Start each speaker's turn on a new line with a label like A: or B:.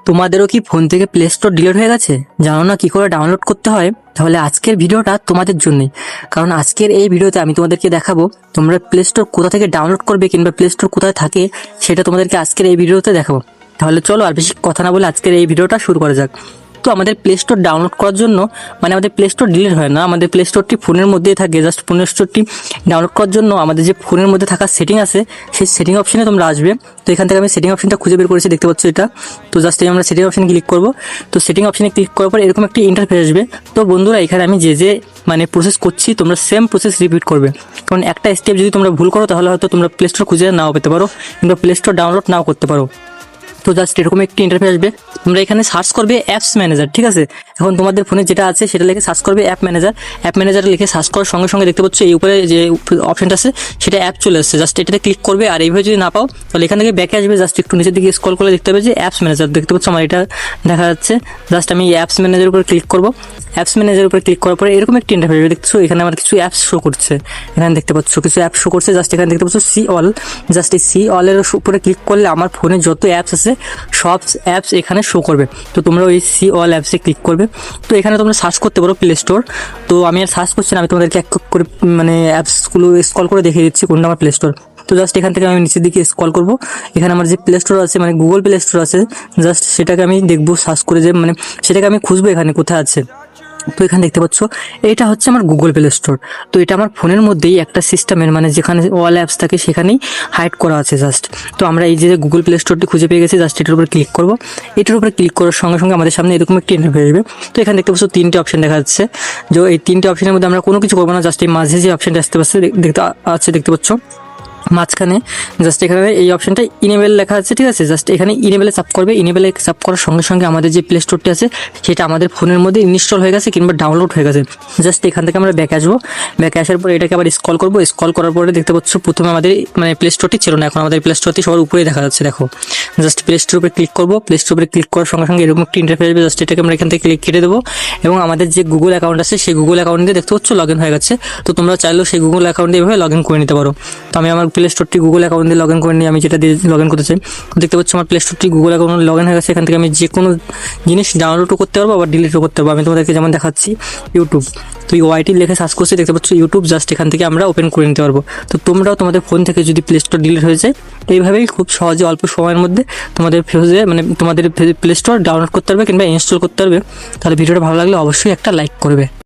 A: তোমাদেরও কি ফোন থেকে প্লে স্টোর ডিলিট হয়ে গেছে? জানো না কি করে ডাউনলোড করতে হয়? তাহলে আজকের ভিডিওটা তোমাদের জন্যই। কারণ আজকের এই ভিডিওতে আমি তোমাদেরকে দেখাবো তোমরা প্লে স্টোর কোথা থেকে ডাউনলোড করবে কিংবা প্লে স্টোর কোথায় থাকে সেটা তোমাদেরকে আজকের এই ভিডিওতে দেখাবো। তাহলে চলো আর বেশি কথা না বলে আজকের এই ভিডিওটা শুরু করা যাক। তো আমাদের প্লে স্টোর ডাউনলোড করার জন্য মানে আমাদের প্লে স্টোর ডিলিট হয় না, আমাদের প্লে স্টোরটি ফোনের মধ্যেই থাকে। জাস্ট প্লে স্টোরটি ডাউনলোড করার জন্য আমাদের যে ফোনের মধ্যে থাকা সেটিং আছে সেই সেটিং অপশনে তোমরা আসবে। তো এখান থেকে আমি সেটিং অপশনটা খুঁজে বের করেছি, দেখতে পাচ্ছ এটা। তো জাস্ট এই আমরা সেটিং অপশনে ক্লিক করব। তো সেটিং অপশনে ক্লিক করার পর এরকম একটি ইন্টারফেস আসবে। তো বন্ধুরা এখানে আমি যে মানে প্রসেস করছি তোমরা সেম প্রসেস রিপিট করবে, কারণ একটা স্টেপ যদি তোমরা ভুল করো তাহলে হয়তো তোমরা প্লে স্টোর খুঁজে নাও পেতে পারো কিংবা প্লে স্টোর ডাউনলোড নাও করতে পারো। তো জাস্ট এরকম একটি ইন্টারফেস আসবে, তোমরা এখানে সার্চ করবে অ্যাপস ম্যানেজার, ঠিক আছে। এখন তোমাদের ফোনে যেটা আছে সেটা লিখে সার্চ করবে অ্যাপ ম্যানেজার লিখে সার্চ করার সঙ্গে সঙ্গে দেখতে পাচ্ছ এই উপরে যে অপশনটা আছে সেটা অ্যাপ চলে আসছে। জাস্ট এটাতে ক্লিক করবে, আর এইভাবে যদি না পাও তাহলে এখান থেকে ব্যাকে আসবে। জাস্ট একটু নিচের দিকে স্ক্রল করলে দেখতে পাবে যে অ্যাপস ম্যানেজার, দেখতে পাচ্ছ আমার এটা দেখা যাচ্ছে। জাস্ট আমি অ্যাপস ম্যানেজারের উপর ক্লিক করব। অ্যাপস ম্যানেজারের উপর ক্লিক করার পরে এরকম একটি ইন্টারফেস আসবে, দেখছো এখানে আমার কিছু অ্যাপস শো করছে। এখানে দেখতে পাচ্ছ কিছু অ্যাপস শো করছে। জাস্ট এখানে দেখতে পাচ্ছ সি অল। জাস্ট এই সি অলের উপরে ক্লিক করলে আমার ফোনে যত অ্যাপস আছে সব অ্যাপস এখানে শো করবে। তো তোমরা ওই সি অল অ্যাপসে ক্লিক করবে। তো এখানে তোমরা সার্চ করতে পারো প্লে স্টোর। তো আমি আর সার্চ করছি না, আমি তোমাদেরকে এক এক করে মানে অ্যাপসগুলো স্ক্রল করে দেখিয়ে দিচ্ছি কোনটা আমার প্লে স্টোর। তো জাস্ট এখান থেকে আমি নিচের দিকে স্ক্রল করব। এখানে আমার যে প্লে স্টোর আছে মানে গুগল প্লে স্টোর আছে, জাস্ট সেটাকে আমি দেখবো সার্চ করে, যে মানে সেটাকে আমি খুঁজবো এখানে কোথায় আছে। তো এখানে দেখতে পাচ্ছ এটা হচ্ছে আমার গুগল প্লে স্টোর। তো এটা আমার ফোনের মধ্যেই একটা সিস্টেমের মানে যেখানে অল অ্যাপস থাকে সেখানেই হাইড করা আছে জাস্ট। তো আমরা এই যে গুগল প্লে স্টোরটি খুঁজে পেয়ে গেছি, জাস্ট এটার উপরে ক্লিক করব। এটার উপরে ক্লিক করার সঙ্গে সঙ্গে আমাদের সামনে এরকম একটি ইন্টারফেস আসবে। তো এখানে দেখতে পাচ্ছ তিনটে অপশন দেখা যাচ্ছে। যে এই তিনটে অপশনের মধ্যে আমরা কোনো কিছু করবো না, জাস্ট এই মাঝে যে অপশনটা আসতে পারছে দেখতে পাচ্ছ মাঝখানে, জাস্ট এখানে এই অপশনটা ইনেবল লেখা আছে, ঠিক আছে। জাস্ট এখানে ইনেবলে চাপ করবে। ইনেবলে চাপ করার সঙ্গে সঙ্গে আমাদের যে প্লে স্টোরটি আছে সেটা আমাদের ফোনের মধ্যে ইনস্টল হয়ে গেছে কিংবা ডাউনলোড হয়ে গেছে। জাস্ট এখান থেকে আমরা ব্যাকে আসবো। ব্যাকে আসার পর এটাকে আবার স্ক্রল করবো। স্ক্রল করার পরে দেখতে পাচ্ছ প্রথমে আমাদের মানে প্লে স্টোরটি ছিল না, এখন আমাদের প্লে স্টোরটি সবার উপরেই দেখা যাচ্ছে, দেখো। জাস্ট প্লে স্টোর উপরে ক্লিক করবো। প্লে স্টোর উপরে ক্লিক করার সঙ্গে সঙ্গে এরকম একটি ইন্টারফেস আসবে। জাস্ট এটাকে আমরা এখান থেকে ক্লিক কেটে দেবো এবং আমাদের যে গুগল অ্যাকাউন্ট আছে সেই গুগল অ্যাকাউন্ট দিয়ে দেখতে পাচ্ছ লগ ইন হয়ে গেছে। তো তোমরা চাইলেও সেই গুগল অ্যাকাউন্ট দিয়ে এভাবে লগ ইন করে নিতে পারো। তো আমি আমার প্লে স্টোরটি গুগল অ্যাকাউন্ট দিয়ে লগ ইন করে নিই, আমি যেটা দিয়ে লগ ইন করতে চাই। দেখতে পাচ্ছ আমার প্লে স্টোরটি গুগল অ্যাকাউন্ট লগ ইন হয়ে গেছে। এখান থেকে আমি যে কোনো জিনিস ডাউনলোডও করতে পারবো আবার ডিলিটও করতে পারবো। আমি তোমাদেরকে যেমন দেখাচ্ছি ইউটিউব, তো ওয়াইটি লিখে সার্চ করছি, দেখতে পাচ্ছ ইউটিউব। জাস্ট এখান থেকে আমরা ওপেন করে নিতে পারবো। তো তোমরাও তোমাদের ফোন থেকে যদি প্লে স্টোর ডিলিট হয়ে যায় এইভাবেই খুব সহজে অল্প সময়ের মধ্যে তোমাদের ফেসে মানে তোমাদের প্লে স্টোর ডাউনলোড করতে পারবে কিংবা ইনস্টল করতে পারবে। তাহলে ভিডিওটা ভালো লাগলে অবশ্যই একটা লাইক করবে।